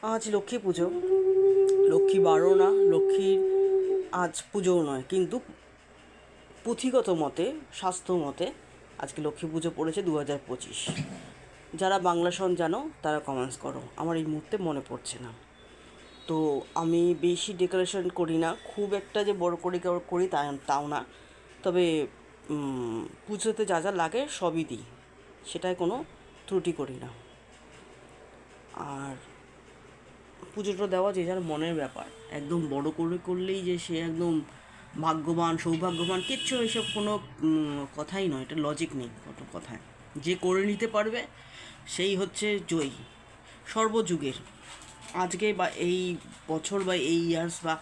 আজ লক্ষ্মী পুজো। লক্ষ্মী বারও না, লক্ষ্মীর আজ পুজোও নয়, কিন্তু পুঁথিগত মতে, শাস্ত্র মতে আজকে লক্ষ্মী পুজো পড়েছে 2025। যারা বাংলা সন জানো তারা কমেন্টস করো, আমার এই মুহূর্তে মনে পড়ছে না। তো আমি বেশি ডেকোরেশন করি না, খুব একটা যে বড় করে করি তাও না। তবে পুজোতে যা যা লাগে সবই দিই, সেটায় কোনো ত্রুটি করি না। আর পুজোটা দেওয়া যে যার মনের ব্যাপার, একদম বড় করে করলেই যে সে একদম ভাগ্যবান সৌভাগ্যবান কিচ্ছু এসব কোনো কথাই নয়, এটা লজিক নেই কোনো কথায়। যে করে নিতে পারবে সেই হচ্ছে জয়ী সর্বযুগের। আজকে বা এই বছর বা এই ইয়ার্স বা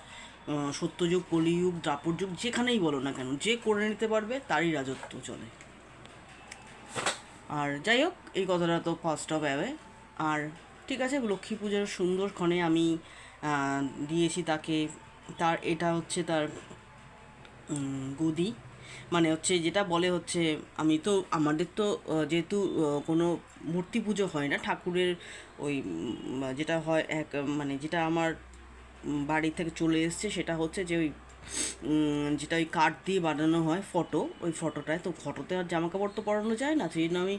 সত্যযুগ, কলিযুগ, দ্রাপর যুগ, যেখানেই বলো না কেন, যে করে নিতে পারবে তারই রাজত্ব চলে। আর যাই হোক, এই কথাটা তো ফার্স্ট অফ অ্যাওয়ে। আর ঠিক আছে, লক্ষ্মী পুজোর সুন্দরক্ষণে আমি দিয়েছি তাকে। তার এটা হচ্ছে তার গদি, মানে হচ্ছে যেটা বলে হচ্ছে, আমি তো আমাদের তো যেহেতু কোনো মূর্তি পুজো হয় না ঠাকুরের, ওই যেটা হয় এক মানে যেটা আমার বাড়ি থেকে চলে এসছে সেটা হচ্ছে যে ওই যেটা ওই কাঠ দিয়ে বানানো হয় ফটো, ওই ফটোটায় তো ফটোতে আর জামা কাপড় তো পরানো যায় না, সেই জন্য আমি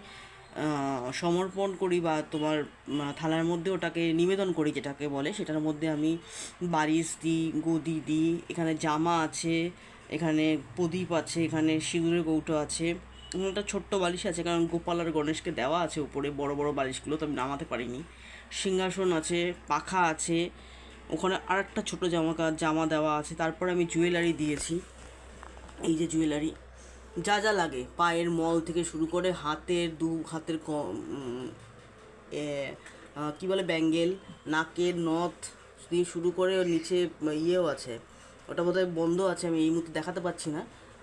সমর্পণ করি বা তোমার থালার মধ্যে ওটাকে নিবেদন করি যেটাকে বলে, সেটার মধ্যে আমি বারিশ দিই, গদি দিই, এখানে জামা আছে, এখানে প্রদীপ আছে, এখানে সিঁদুরের কৌটো আছে, একটা ছোট্ট বালিশ আছে, কারণ গোপাল আর গণেশকে দেওয়া আছে উপরে বড় বড় বালিশগুলো তো আমি নামাতে পারিনি। সিংহাসন আছে, পাখা আছে, ওখানে আর একটা ছোটো জামা দেওয়া আছে। তারপরে আমি জুয়েলারি দিয়েছি, এই যে জুয়েলারি যা যা লাগে, পায়ের মল থেকে শুরু করে হাতের হাতের কী বলে ব্যাঙ্গেল, নাকের নথ দিয়ে শুরু করে ওর নিচে ইয়েও আছে, ওটা বোধহয় বন্ধ আছে, আমি এই মুহূর্তে দেখাতে পাচ্ছি না,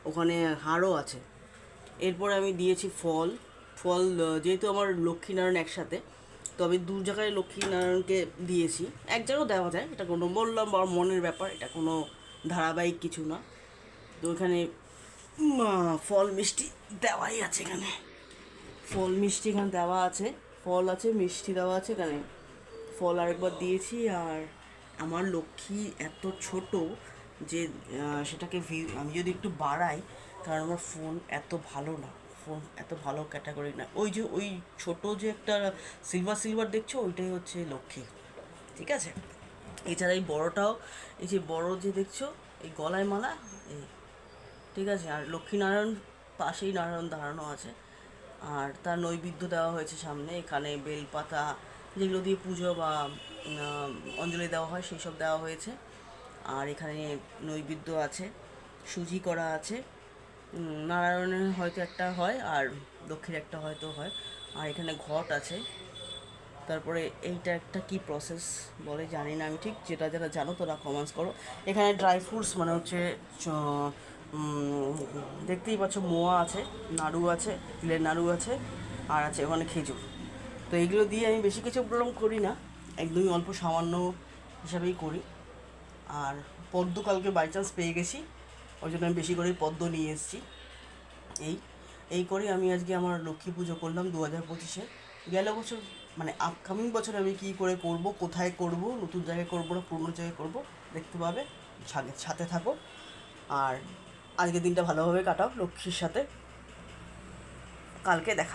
ওখানে হারও আছে। এরপরে আমি দিয়েছি ফল। ফল যেহেতু আমার লক্ষ্মীনারায়ণ একসাথে, তো আমি দু জায়গায় লক্ষ্মীনারায়ণকে দিয়েছি, এক জায়গাও দেওয়া যায়, এটা কোনো বললাম বা মনের ব্যাপার, এটা কোনো ধারাবাহিক কিছু না। তো এখানে ফল মিষ্টি দেওয়াই আছে, এখানে ফল মিষ্টি এখানে দেওয়া আছে, ফল আছে, মিষ্টি দেওয়া আছে এখানে, ফল আরেকবার দিয়েছি। আর আমার লক্ষ্মী এত ছোট যে সেটাকে আমি যদি একটু বাড়াই, কারণ আমার ফোন এত ভালো না, ফোন এত ভালো ক্যাটাগরি না, ওই যে ওই ছোট যে একটা সিলভার সিলভার দেখছো ওইটাই হচ্ছে লক্ষ্মী, ঠিক আছে। এছাড়া এই বড়টাও, এই যে বড় যে দেখছো এই গলায় মালা, এই ঠিক আছে। আর লক্ষ্মীনারায়ণ পাশেই নারায়ণ দাঁড়ানো আছে, আর তার নৈবেদ্য দেওয়া হয়েছে সামনে, এখানে বেলপাতা যেগুলো দিয়ে পুজো বা অঞ্জলি দেওয়া হয় সেই সব দেওয়া হয়েছে। আর এখানে নৈবেদ্য আছে, সুজি করা আছে, নারায়ণের হয়তো একটা হয় আর লক্ষ্মীর একটা হয়তো হয়। আর এখানে ঘট আছে। তারপরে এইটা একটা কি প্রসেস বলে জানি না আমি ঠিক, যেটা যারা জানো তোরা কমেন্টস করো। এখানে ড্রাই ফ্রুটস মানে হচ্ছে দেখতেই পাচ্ছ, মোয়া আছে, নাড়ু আছে, তিলের নাড়ু আছে, আর আছে ওখানে খেজুর। তো এইগুলো দিয়ে আমি বেশি কিছু প্রোগ্রাম করি না, একদমই অল্প সামান্য হিসাবেই করি। আর পদ্ম কালকে বাই চান্স পেয়ে গেছি, ওই জন্য আমি বেশি করেই পদ্ম নিয়ে এসেছি। এই এই করে আমি আজকে আমার লক্ষ্মী পুজো করলাম 2025-এ। গেল বছর মানে আপকামিং বছর আমি কী করে করব, কোথায় করব, নতুন জায়গায় করবো না পুরনো জায়গায় করব, দেখতে পাবে, সাথে থাকো। আর আজকের দিনটা ভালোভাবে কাটাও লক্ষ্মীর সাথে, কালকে দেখা।